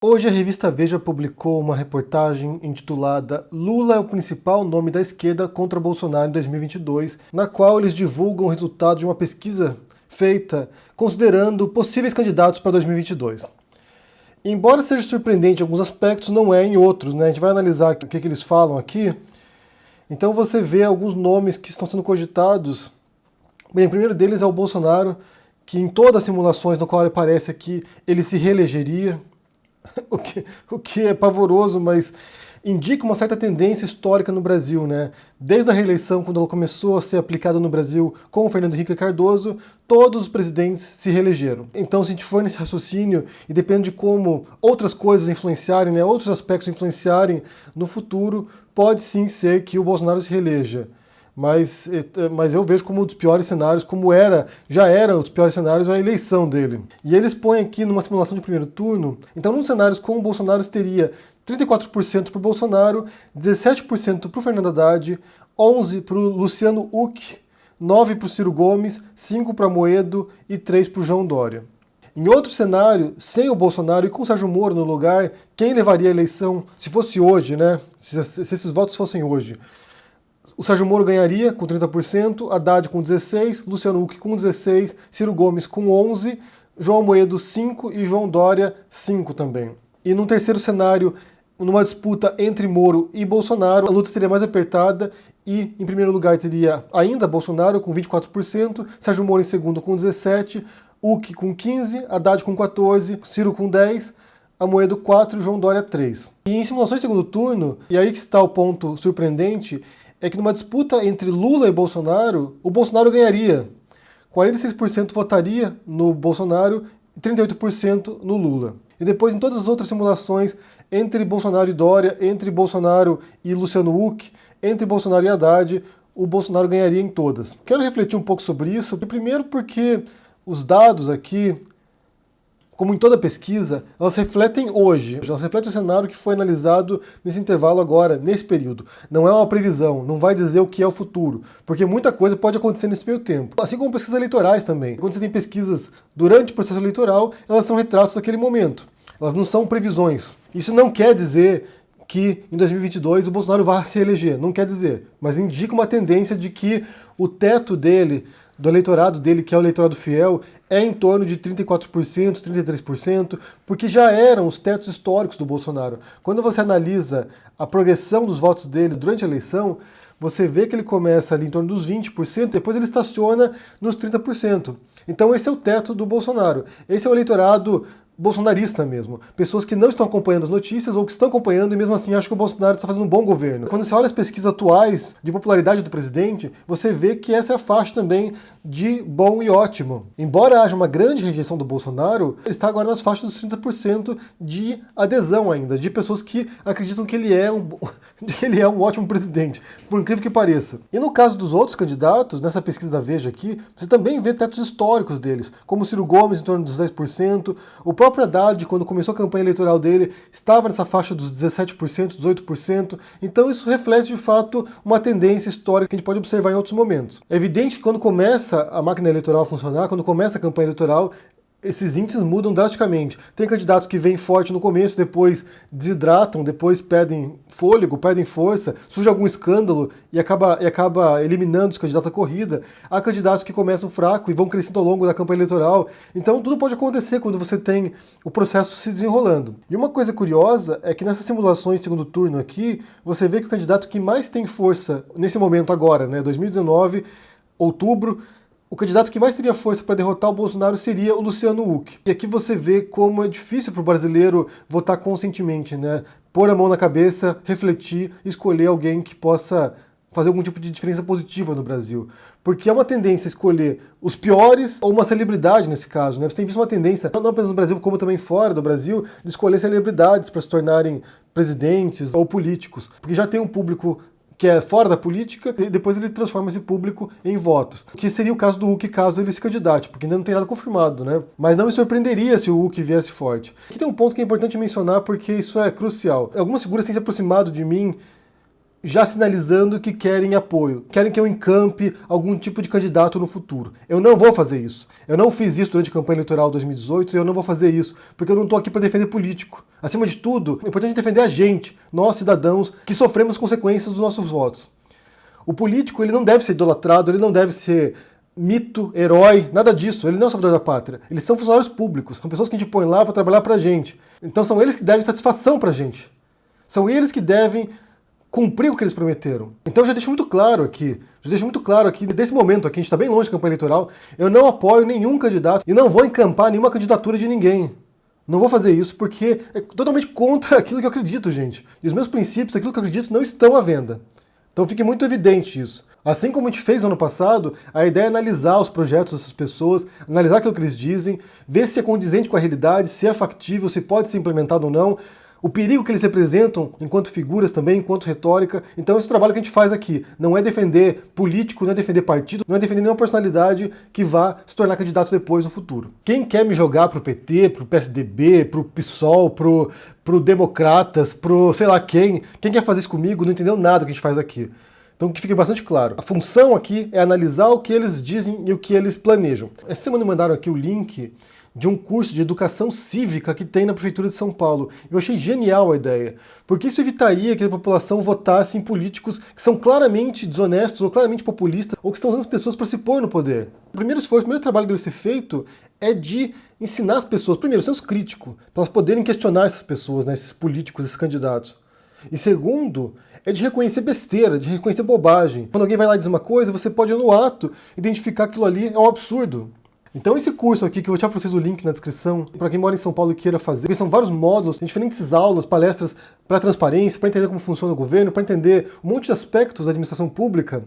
Hoje a revista Veja publicou uma reportagem intitulada "Lula é o principal nome da esquerda contra Bolsonaro em 2022", na qual eles divulgam o resultado de uma pesquisa feita considerando possíveis candidatos para 2022. Embora seja surpreendente em alguns aspectos, não é em outros, né? A gente vai analisar o que eles falam aqui. Então você vê alguns nomes que estão sendo cogitados. Bem, o primeiro deles é o Bolsonaro, que em todas as simulações no qual ele parece que ele se reelegeria. O que é pavoroso, mas indica uma certa tendência histórica no Brasil, né? Desde a reeleição, quando ela começou a ser aplicada no Brasil com o Fernando Henrique Cardoso, todos os presidentes se reelegeram. Então, se a gente for nesse raciocínio, e depende de como outras coisas influenciarem, né, outros aspectos influenciarem no futuro, pode sim ser que o Bolsonaro se reeleja. Mas eu vejo como um dos piores cenários, já era os piores cenários a eleição dele. E eles põem aqui numa simulação de primeiro turno, então nos cenários com o Bolsonaro teria 34% para o Bolsonaro, 17% para o Fernando Haddad, 11% para o Luciano Huck, 9% para o Ciro Gomes, 5% para Amoedo e 3% para o João Dória. Em outro cenário, sem o Bolsonaro e com o Sérgio Moro no lugar, quem levaria a eleição, se fosse hoje, né? Se esses votos fossem hoje? O Sérgio Moro ganharia com 30%, Haddad com 16%, Luciano Huck com 16%, Ciro Gomes com 11%, João Amoedo 5% e João Dória 5% também. E num terceiro cenário, numa disputa entre Moro e Bolsonaro, a luta seria mais apertada e, em primeiro lugar, teria ainda Bolsonaro com 24%, Sérgio Moro em segundo com 17%, Huck com 15%, Haddad com 14%, Ciro com 10%, Amoedo 4% e João Dória 3%. E em simulações de segundo turno, e aí que está o ponto surpreendente, é que numa disputa entre Lula e Bolsonaro, o Bolsonaro ganharia. 46% votaria no Bolsonaro e 38% no Lula. E depois, em todas as outras simulações, entre Bolsonaro e Dória, entre Bolsonaro e Luciano Huck, entre Bolsonaro e Haddad, o Bolsonaro ganharia em todas. Quero refletir um pouco sobre isso, primeiro porque os dados aqui, como em toda pesquisa, elas refletem hoje, elas refletem o cenário que foi analisado nesse intervalo agora, nesse período. Não é uma previsão, não vai dizer o que é o futuro, porque muita coisa pode acontecer nesse meio tempo. Assim como pesquisas eleitorais também. Quando você tem pesquisas durante o processo eleitoral, elas são retratos daquele momento. Elas não são previsões. Isso não quer dizer que em 2022 o Bolsonaro vai se reeleger, não quer dizer, mas indica uma tendência de que o teto dele, do eleitorado dele, que é o eleitorado fiel, é em torno de 34%, 33%, porque já eram os tetos históricos do Bolsonaro. Quando você analisa a progressão dos votos dele durante a eleição, você vê que ele começa ali em torno dos 20%, depois ele estaciona nos 30%. Então esse é o teto do Bolsonaro. Esse é o eleitorado bolsonarista mesmo. Pessoas que não estão acompanhando as notícias ou que estão acompanhando e mesmo assim acham que o Bolsonaro está fazendo um bom governo. Quando você olha as pesquisas atuais de popularidade do presidente, você vê que essa é a faixa também de bom e ótimo. Embora haja uma grande rejeição do Bolsonaro, ele está agora nas faixas dos 30% de adesão ainda, de pessoas que acreditam que ele é um ótimo presidente, por incrível que pareça. E no caso dos outros candidatos, nessa pesquisa da Veja aqui, você também vê tetos históricos deles, como o Ciro Gomes em torno dos 10%, o próprio Haddad, quando começou a campanha eleitoral dele, estava nessa faixa dos 17%, 18%, então isso reflete de fato uma tendência histórica que a gente pode observar em outros momentos. É evidente que quando começa a máquina eleitoral a funcionar, quando começa a campanha eleitoral, esses índices mudam drasticamente. Tem candidatos que vêm forte no começo, depois desidratam, depois perdem fôlego, perdem força, surge algum escândalo e acaba eliminando os candidatos à corrida. Há candidatos que começam fraco e vão crescendo ao longo da campanha eleitoral. Então tudo pode acontecer quando você tem o processo se desenrolando. E uma coisa curiosa é que nessas simulações de segundo turno aqui, você vê que o candidato que mais tem força nesse momento agora, né, 2019, outubro, o candidato que mais teria força para derrotar o Bolsonaro seria o Luciano Huck. E aqui você vê como é difícil para o brasileiro votar conscientemente, né? Pôr a mão na cabeça, refletir, escolher alguém que possa fazer algum tipo de diferença positiva no Brasil. Porque é uma tendência escolher os piores ou uma celebridade nesse caso, né? Você tem visto uma tendência, não apenas no Brasil, como também fora do Brasil, de escolher celebridades para se tornarem presidentes ou políticos. Porque já tem um público que é fora da política, e depois ele transforma esse público em votos. Que seria o caso do Huck caso ele se candidate, porque ainda não tem nada confirmado, né? Mas não me surpreenderia se o Huck viesse forte. Aqui tem um ponto que é importante mencionar, porque isso é crucial. Algumas figuras têm se aproximado de mim já sinalizando que querem apoio, querem que eu encampe algum tipo de candidato no futuro. Eu não vou fazer isso. Eu não fiz isso durante a campanha eleitoral de 2018 e eu não vou fazer isso, porque eu não estou aqui para defender político. Acima de tudo, é importante defender a gente, nós cidadãos, que sofremos consequências dos nossos votos. O político, ele não deve ser idolatrado, ele não deve ser mito, herói, nada disso. Ele não é o salvador da pátria. Eles são funcionários públicos, são pessoas que a gente põe lá para trabalhar pra gente. Então são eles que devem satisfação pra gente. São eles que devem cumprir o que eles prometeram. Então eu já deixo muito claro aqui, desse momento aqui, a gente está bem longe da campanha eleitoral, eu não apoio nenhum candidato e não vou encampar nenhuma candidatura de ninguém. Não vou fazer isso porque é totalmente contra aquilo que eu acredito, gente. E os meus princípios, aquilo que eu acredito, não estão à venda. Então fique muito evidente isso. Assim como a gente fez no ano passado, a ideia é analisar os projetos dessas pessoas, analisar aquilo que eles dizem, ver se é condizente com a realidade, se é factível, se pode ser implementado ou não, o perigo que eles representam enquanto figuras também, enquanto retórica. Então esse trabalho que a gente faz aqui não é defender político, não é defender partido, não é defender nenhuma personalidade que vá se tornar candidato depois no futuro. Quem quer me jogar pro PT, pro PSDB, pro PSOL, pro Democratas, pro sei lá quem quer fazer isso comigo não entendeu nada que a gente faz aqui. Então que fique bastante claro. A função aqui é analisar o que eles dizem e o que eles planejam. Essa semana me mandaram aqui o link de um curso de educação cívica que tem na Prefeitura de São Paulo. Eu achei genial a ideia, porque isso evitaria que a população votasse em políticos que são claramente desonestos ou claramente populistas ou que estão usando as pessoas para se pôr no poder. O primeiro trabalho que deve ser feito é de ensinar as pessoas, primeiro, senso crítico, para elas poderem questionar essas pessoas, né, esses políticos, esses candidatos. E segundo, é de reconhecer besteira, de reconhecer bobagem. Quando alguém vai lá e diz uma coisa, você pode, no ato, identificar que aquilo ali é um absurdo. Então esse curso aqui, que eu vou deixar para vocês o link na descrição, para quem mora em São Paulo e queira fazer, porque são vários módulos, diferentes aulas, palestras para transparência, para entender como funciona o governo, para entender um monte de aspectos da administração pública.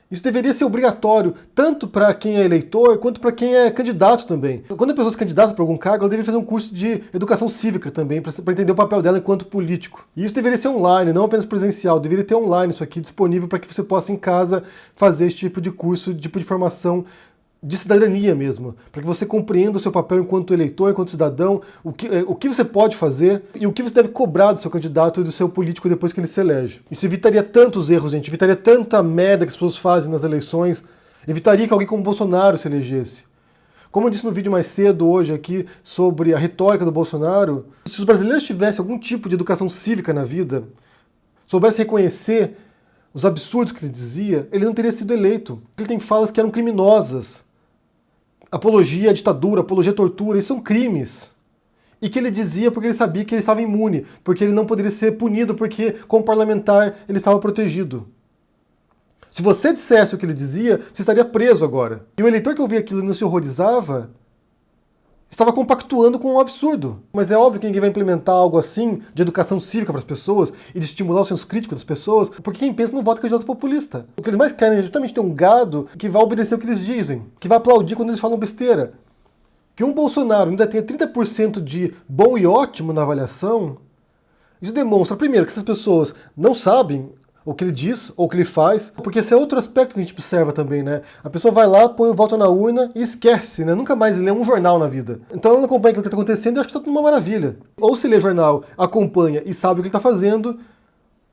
Isso deveria ser obrigatório, tanto para quem é eleitor, quanto para quem é candidato também. Quando a pessoa se candidata para algum cargo, ela deveria fazer um curso de educação cívica também, para entender o papel dela enquanto político. E isso deveria ser online, não apenas presencial, deveria ter online isso aqui disponível para que você possa em casa fazer esse tipo de curso, tipo de formação de cidadania mesmo, para que você compreenda o seu papel enquanto eleitor, enquanto cidadão, o que você pode fazer e o que você deve cobrar do seu candidato e do seu político depois que ele se elege. Isso evitaria tantos erros, gente, evitaria tanta merda que as pessoas fazem nas eleições, evitaria que alguém como Bolsonaro se elegesse. Como eu disse no vídeo mais cedo hoje aqui sobre a retórica do Bolsonaro, se os brasileiros tivessem algum tipo de educação cívica na vida, soubessem reconhecer os absurdos que ele dizia, ele não teria sido eleito. Ele tem falas que eram criminosas. Apologia à ditadura, apologia à tortura, isso são crimes. E que ele dizia porque ele sabia que ele estava imune, porque ele não poderia ser punido, porque como parlamentar ele estava protegido. Se você dissesse o que ele dizia, você estaria preso agora. E o eleitor que ouvia aquilo e não se horrorizava, estava compactuando com um absurdo. Mas é óbvio que ninguém vai implementar algo assim, de educação cívica para as pessoas, e de estimular o senso crítico das pessoas, porque quem pensa não vota em candidato populista. O que eles mais querem é justamente ter um gado que vai obedecer o que eles dizem, que vai aplaudir quando eles falam besteira. Que um Bolsonaro ainda tenha 30% de bom e ótimo na avaliação, isso demonstra, primeiro, que essas pessoas não sabem o que ele diz, ou o que ele faz, porque esse é outro aspecto que a gente observa também, né? A pessoa vai lá, põe o voto na urna e esquece, né? Nunca mais lê um jornal na vida. Então ela não acompanha aquilo que está acontecendo e acha que está tudo uma maravilha. Ou se lê jornal, acompanha e sabe o que ele está fazendo,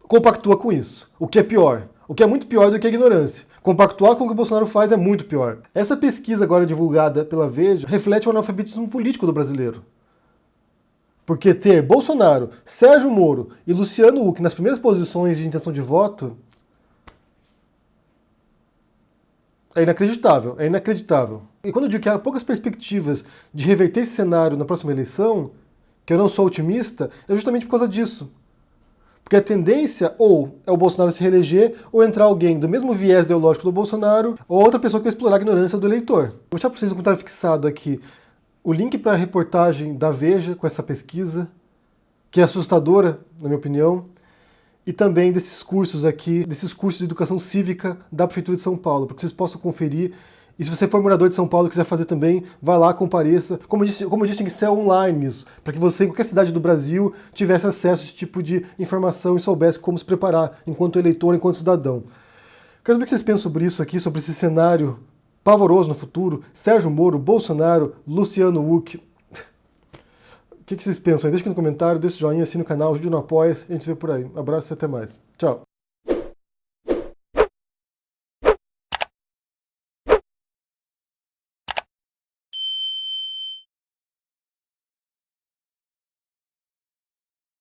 compactua com isso. O que é pior. O que é muito pior do que a ignorância. Compactuar com o que o Bolsonaro faz é muito pior. Essa pesquisa agora divulgada pela Veja reflete o analfabetismo político do brasileiro. Porque ter Bolsonaro, Sérgio Moro e Luciano Huck nas primeiras posições de intenção de voto é inacreditável, é inacreditável. E quando eu digo que há poucas perspectivas de reverter esse cenário na próxima eleição, que eu não sou otimista, é justamente por causa disso. Porque a tendência ou é o Bolsonaro se reeleger, ou entrar alguém do mesmo viés ideológico do Bolsonaro, ou outra pessoa que vai explorar a ignorância do eleitor. Vou deixar para vocês um comentário fixado aqui o link para a reportagem da Veja com essa pesquisa, que é assustadora, na minha opinião, e também desses cursos aqui, desses cursos de educação cívica da Prefeitura de São Paulo, para que vocês possam conferir. E se você for morador de São Paulo e quiser fazer também, vá lá, compareça. Como eu disse, tem que ser online isso, para que você, em qualquer cidade do Brasil, tivesse acesso a esse tipo de informação e soubesse como se preparar enquanto eleitor, enquanto cidadão. Quero saber o que vocês pensam sobre isso aqui, sobre esse cenário pavoroso no futuro. Sérgio Moro, Bolsonaro, Luciano Huck. O que vocês pensam aí? Deixa aqui no comentário, deixa o joinha, assina o canal, ajude no Apoia-se, a gente se vê por aí. Um abraço e até mais. Tchau.